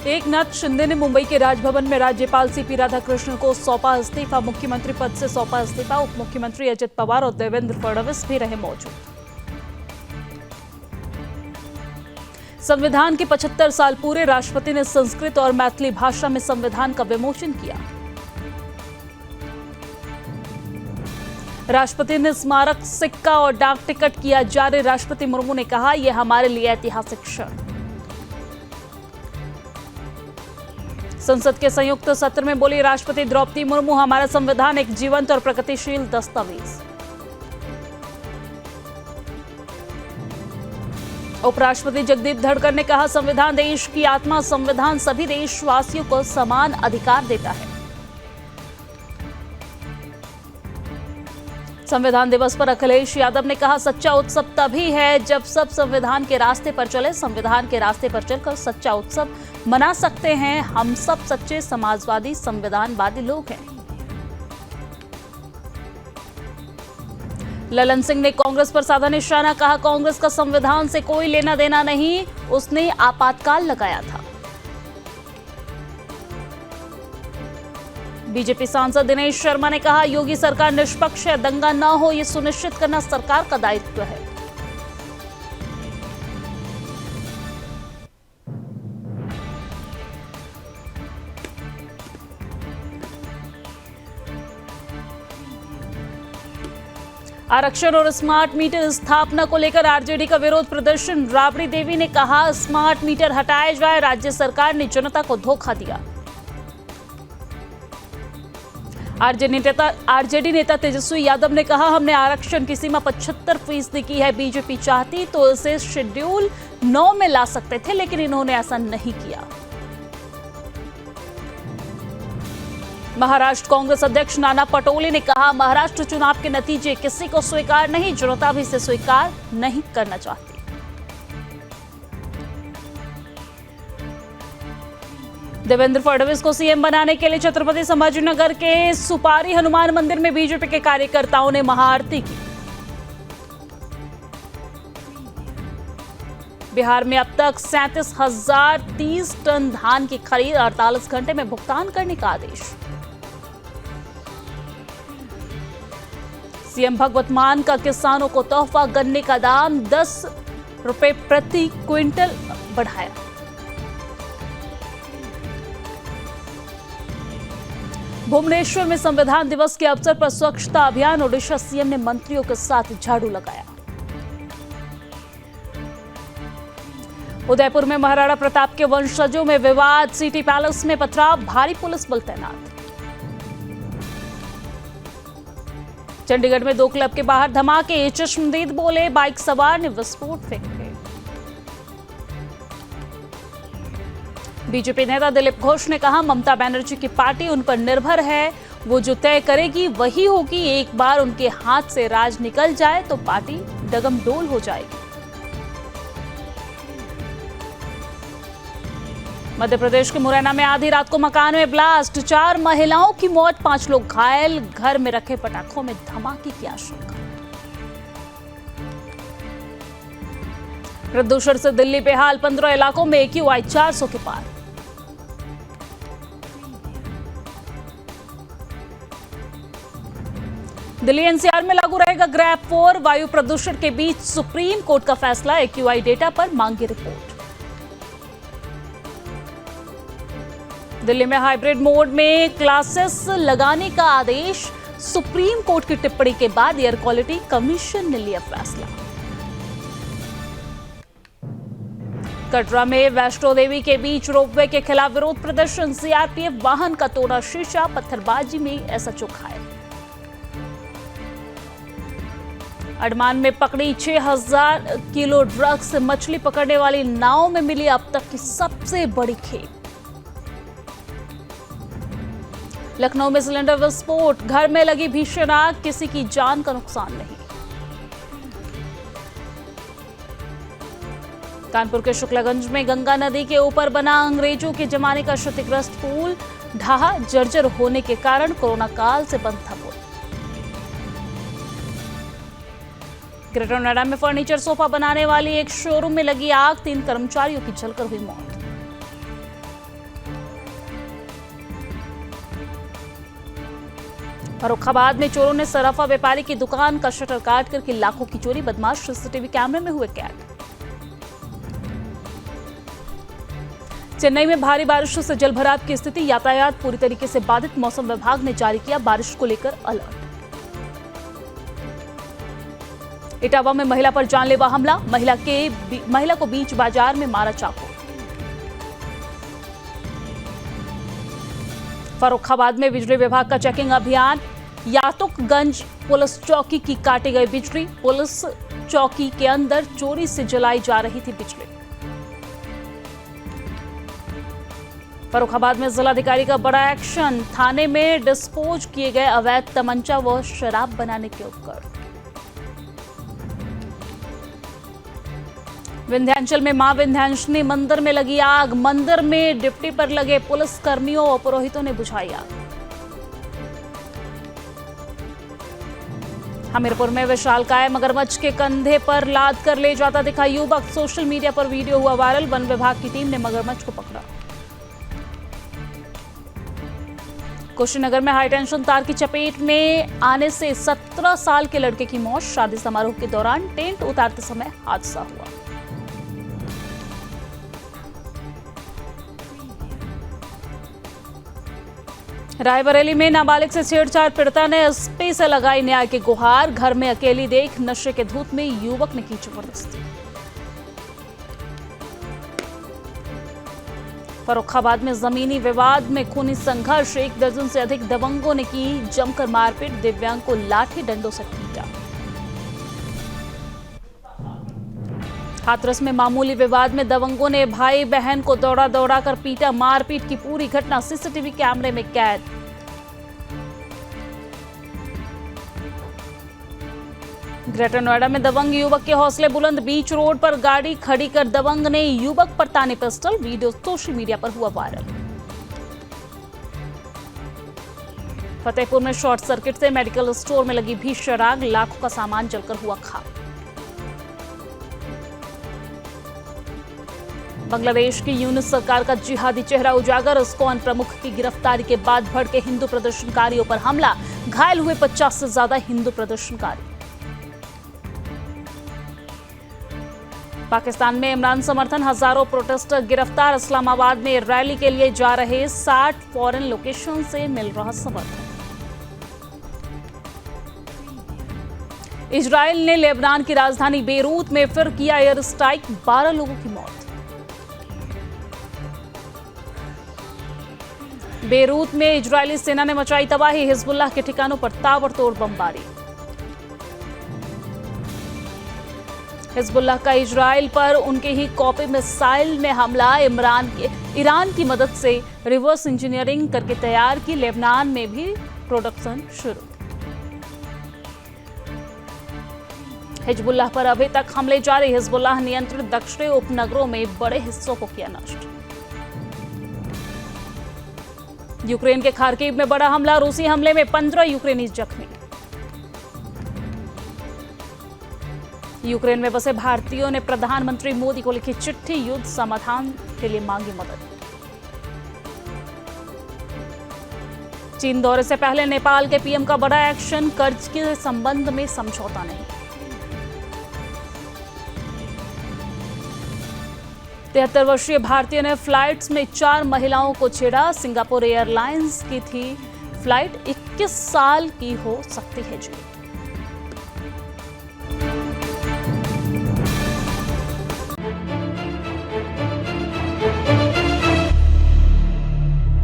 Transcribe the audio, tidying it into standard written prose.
एकनाथ शिंदे ने मुंबई के राजभवन में राज्यपाल सीपी राधाकृष्णन को सौंपा इस्तीफा। मुख्यमंत्री पद से सौंपा इस्तीफा। उप मुख्यमंत्री अजित पवार और देवेंद्र फडणवीस भी रहे मौजूद। संविधान के 75 साल पूरे, राष्ट्रपति ने संस्कृत और मैथिली भाषा में संविधान का विमोचन किया। राष्ट्रपति ने स्मारक सिक्का और डाक टिकट किया जारी। राष्ट्रपति मुर्मू ने कहा, यह हमारे लिए ऐतिहासिक क्षण। संसद के संयुक्त सत्र में बोली राष्ट्रपति द्रौपदी मुर्मू, हमारा संविधान एक जीवंत और प्रगतिशील दस्तावेज। उपराष्ट्रपति जगदीप धनखड़ ने कहा, संविधान देश की आत्मा, संविधान सभी देशवासियों को समान अधिकार देता है। संविधान दिवस पर अखिलेश यादव ने कहा, सच्चा उत्सव तभी है जब सब संविधान के रास्ते पर चले। संविधान के रास्ते पर चलकर सच्चा उत्सव मना सकते हैं। हम सब सच्चे समाजवादी संविधानवादी लोग हैं। ललन सिंह ने कांग्रेस पर साधा निशाना, कहा, कांग्रेस का संविधान से कोई लेना देना नहीं, उसने आपातकाल लगाया था। बीजेपी सांसद दिनेश शर्मा ने कहा, योगी सरकार निष्पक्ष है, दंगा न हो यह सुनिश्चित करना सरकार का दायित्व है। आरक्षण और स्मार्ट मीटर स्थापना को लेकर आरजेडी का विरोध प्रदर्शन। राबड़ी देवी ने कहा, स्मार्ट मीटर हटाए जाए, राज्य सरकार ने जनता को धोखा दिया। आरजेडी नेता तेजस्वी यादव ने कहा, हमने आरक्षण की सीमा 75% की है। बीजेपी चाहती तो इसे शेड्यूल 9 में ला सकते थे, लेकिन इन्होंने ऐसा नहीं किया। महाराष्ट्र कांग्रेस अध्यक्ष नाना पटोले ने कहा, महाराष्ट्र चुनाव के नतीजे किसी को स्वीकार नहीं, जनता भी इसे स्वीकार नहीं करना चाहती। देवेंद्र फडणवीस को सीएम बनाने के लिए छत्रपति संभाजीनगर के सुपारी हनुमान मंदिर में बीजेपी के कार्यकर्ताओं ने महाआरती की। बिहार में अब तक 37,030 टन धान की खरीद, 48 घंटे में भुगतान करने का आदेश। सीएम भगवत मान का किसानों को तोहफा, गन्ने का दाम 10 रुपए प्रति क्विंटल बढ़ाया। भुवनेश्वर में संविधान दिवस के अवसर पर स्वच्छता अभियान, ओडिशा सीएम ने मंत्रियों के साथ झाड़ू लगाया। उदयपुर में महाराणा प्रताप के वंशजों में विवाद, सिटी पैलेस में पथराव, भारी पुलिस बल तैनात। चंडीगढ़ में 2 क्लब के बाहर धमाके, चश्मदीद बोले, बाइक सवार ने विस्फोट फेंके। बीजेपी नेता दिलीप घोष ने कहा, ममता बनर्जी की पार्टी उन पर निर्भर है, वो जो तय करेगी वही होगी। एक बार उनके हाथ से राज निकल जाए तो पार्टी डगमडोल हो जाएगी। मध्य प्रदेश के मुरैना में आधी रात को मकान में ब्लास्ट, 4 महिलाओं की मौत, 5 लोग घायल। घर में रखे पटाखों में धमाके की आशंका। प्रदूषण से दिल्ली बेहाल, 15 इलाकों में AQI 400 के पार। दिल्ली एनसीआर में लागू रहेगा ग्रैब 4, वायु प्रदूषण के बीच सुप्रीम कोर्ट का फैसला, AQI डेटा पर मांगी रिपोर्ट। दिल्ली में हाइब्रिड मोड में क्लासेस लगाने का आदेश, सुप्रीम कोर्ट की टिप्पणी के बाद एयर क्वालिटी कमीशन ने लिया फैसला। कटरा में वैष्णो देवी के बीच रोपवे के खिलाफ विरोध प्रदर्शन, सीआरपीएफ वाहन का तोड़ा शीशा, पत्थरबाजी में एसएचओ घायल। अंडमान में पकड़ी 6000 किलो ड्रग्स, मछली पकड़ने वाली नाव में मिली अब तक की सबसे बड़ी खेप। लखनऊ में सिलेंडर विस्फोट, घर में लगी भीषण आग, किसी की जान का नुकसान नहीं। कानपुर के शुक्लागंज में गंगा नदी के ऊपर बना अंग्रेजों के जमाने का क्षतिग्रस्त पुल ढहा, जर्जर होने के कारण कोरोना काल से बंद था पुल। ग्रेटर नोएडा में फर्नीचर सोफा बनाने वाली एक शोरूम में लगी आग, 3 कर्मचारियों की जलकर हुई मौत। फर्रुखाबाद में चोरों ने सराफा व्यापारी की दुकान का शटर काट करके लाखों की चोरी, बदमाश सीसीटीवी कैमरे में हुए कैद। चेन्नई में भारी बारिश से जलभराव की स्थिति, यातायात पूरी तरीके से बाधित, मौसम विभाग ने जारी किया बारिश को लेकर अलर्ट। इटावा में महिला पर जानलेवा हमला, महिला को बीच बाजार में मारा चाकू। फर्रुखाबाद में बिजली विभाग का चेकिंग अभियान, यातुकगंज पुलिस चौकी की काटी गई बिजली, पुलिस चौकी के अंदर चोरी से जलाई जा रही थी बिजली। फर्रुखाबाद में जिलाधिकारी का बड़ा एक्शन, थाने में डिस्पोज किए गए अवैध तमंचा व शराब बनाने के उपकरण। विंध्याचल में मां विंध्याचली मंदिर में लगी आग, मंदिर में ड्यूटी पर लगे पुलिस कर्मियों और पुरोहितों ने बुझाई आग। हमीरपुर में विशालकाय मगरमच्छ के कंधे पर लाद कर ले जाता दिखा युवक, सोशल मीडिया पर वीडियो हुआ वायरल, वन विभाग की टीम ने मगरमच्छ को पकड़ा। कुशीनगर में हाईटेंशन तार की चपेट में आने से 17 साल के लड़के की मौत, शादी समारोह के दौरान टेंट उतारते समय हादसा हुआ। रायबरेली में नाबालिग से छेड़छाड़, पीड़िता ने एसपी से लगाई न्याय की गुहार, घर में अकेली देख नशे के धूत में युवक ने की जबरदस्ती। फर्रुखाबाद में जमीनी विवाद में खूनी संघर्ष, 1 दर्जन से अधिक दबंगों ने की जमकर मारपीट, दिव्यांग को लाठी डंडों से पीटा। हाथरस में मामूली विवाद में दबंगों ने भाई बहन को दौड़ा दौड़ा कर पीटा, मारपीट की पूरी घटना सीसीटीवी कैमरे में कैद। ग्रेटर नोएडा में दबंग युवक के हौसले बुलंद, बीच रोड पर गाड़ी खड़ी कर दबंग ने युवक पर ताने पिस्टल, वीडियो सोशल मीडिया पर हुआ वायरल। फतेहपुर में शॉर्ट सर्किट से मेडिकल स्टोर में लगी भीषण आग, लाखों का सामान जलकर हुआ खाक। बांग्लादेश की यूनिस सरकार का जिहादी चेहरा उजागर, इस्कॉन प्रमुख की गिरफ्तारी के बाद भड़के हिंदू प्रदर्शनकारियों पर हमला, घायल हुए 50 से ज्यादा हिंदू प्रदर्शनकारी। पाकिस्तान में इमरान समर्थन, हजारों प्रोटेस्टर गिरफ्तार, इस्लामाबाद में रैली के लिए जा रहे 60 फॉरेन लोकेशन से मिल रहा समर्थन। इजराइल ने लेबनान की राजधानी बेरूत में फिर किया एयर स्ट्राइक, 12 लोगों की मौत। बेरूत में इजरायली सेना ने मचाई तबाही, हिजबुल्लाह के ठिकानों पर ताबड़तोड़ बमबारी। हिजबुल्लाह का इजराइल पर उनके ही कॉपी मिसाइल में हमला, ईरान की मदद से रिवर्स इंजीनियरिंग करके तैयार की, लेबनान में भी प्रोडक्शन शुरू। हिजबुल्लाह पर अभी तक हमले जारी, हिजबुल्लाह नियंत्रित दक्षिणी उपनगरों में बड़े हिस्सों को किया नष्ट। यूक्रेन के खार्किव में बड़ा हमला, रूसी हमले में 15 यूक्रेनी जख्मी। यूक्रेन में बसे भारतीयों ने प्रधानमंत्री मोदी को लिखी चिट्ठी, युद्ध समाधान के लिए मांगी मदद। चीन दौरे से पहले नेपाल के पीएम का बड़ा एक्शन, कर्ज के संबंध में समझौता नहीं। 73 वर्षीय भारतीय ने फ्लाइट्स में 4 महिलाओं को छेड़ा, सिंगापुर एयरलाइंस की थी फ्लाइट, 21 साल की हो सकती है जेल।